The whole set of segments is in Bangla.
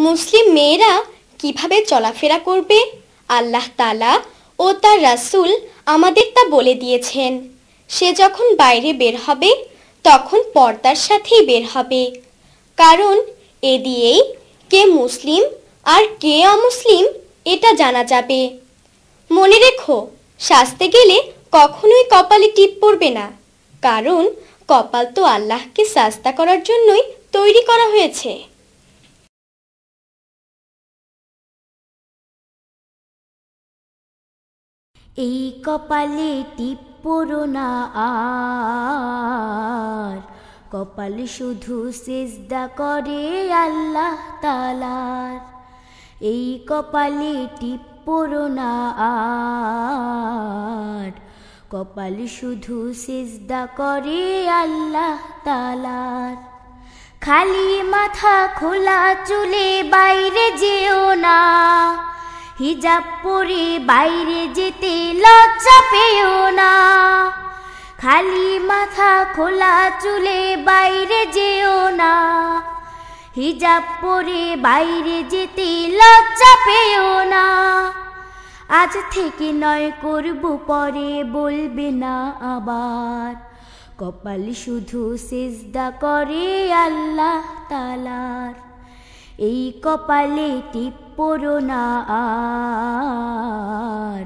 মুসলিম মেয়েরা কিভাবে চলাফেরা করবে আল্লাহ তাআলা ও তার রাসূল আমাদের তা বলে দিয়েছেন। সে যখন বাইরে বের হবে তখন পর্দার সাথেই বের হবে, কারণ এ দিয়েই কে মুসলিম আর কে অমুসলিম এটা জানা যাবে। মনে রেখো, সাজতে গেলে কখনোই কপালে টিপ পড়বে না, কারণ কপাল তো আল্লাহকে সাজদা করার জন্যই তৈরি করা হয়েছে। এই কপালে টিপ পড়ো না আর, কপাল শুধু সিজদা করে আল্লাহ তাআলার। এই কপালে টিপ পড়ো না আর, কপাল শুধু সিজদা করে আল্লাহ তাআলার। খালি মাথা খোলা চুলে বাইরে যেও না, হিজাব পরে বাইরে যেতে লজ্জা পেও না। খালি মাথা খোলা চুলে বাইরে যেও না, হিজাব পরে বাইরে যেতে লজ্জা পেও না। আজ থেকে নয় করব পরে বলবে না আবার, কপাল শুধু সিজদা করে আল্লাহ তাআলার। এই কপালে টিপ পড়ো না আর,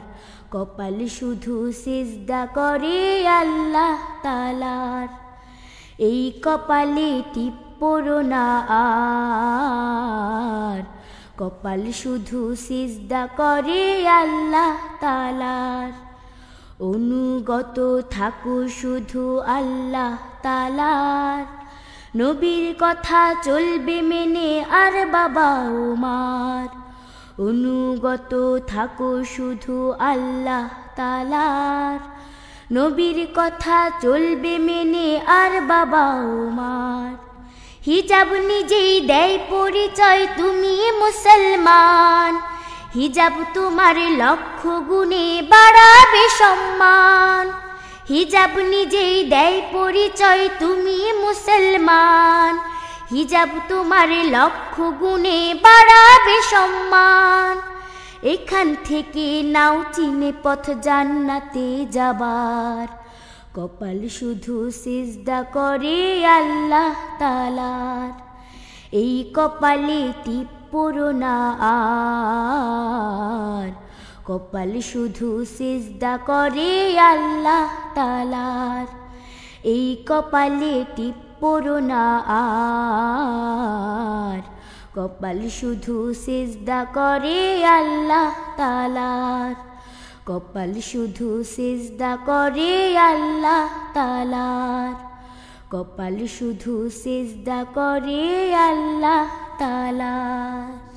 কপাল শুধু সিজদা করে আল্লাহ তাআলার। এই কপালে টিপ পড়ো না আর, কপাল শুধু সিজদা করে আল্লাহ তাআলার। অনুগত থাকো শুধু আল্লাহ তাআলার, নবীর কথা চলবে মেনে আর বাবা ও মার। অনুগত থাকো শুধু আল্লাহ তাআলার, নবীর কথা চলবে মেনে আর বাবা ও মার। হিজাব নিজেই দেয় পরিচয় তুমি মুসলমান, হিজাব তোমার লক্ষ গুণে বাড়াবে সম্মান। হিজাব নিজেই দেয় পরিচয় তুমি মুসলমান, হিজাব তোমার লক্ষ গুণে বাড়াবে সম্মান। এখান থেকে নাও চিনে পথ জান্নাতে যাবার, কপাল শুধু সিজদা করে আল্লাহ তাআলার। এই কপালে টিপ পড়ো না আর, কপাল শুধু সিজদা করে আল্লাহ তাআলার। এই কপালে টিপ পড়ো না আর, কপাল শুধু সিজদা করে আল্লাহ তাআলার। কপাল শুধু সিজদা করে আল্লাহ তাআলার। কপাল শুধু সিজদা করে আল্লাহ তাআলার।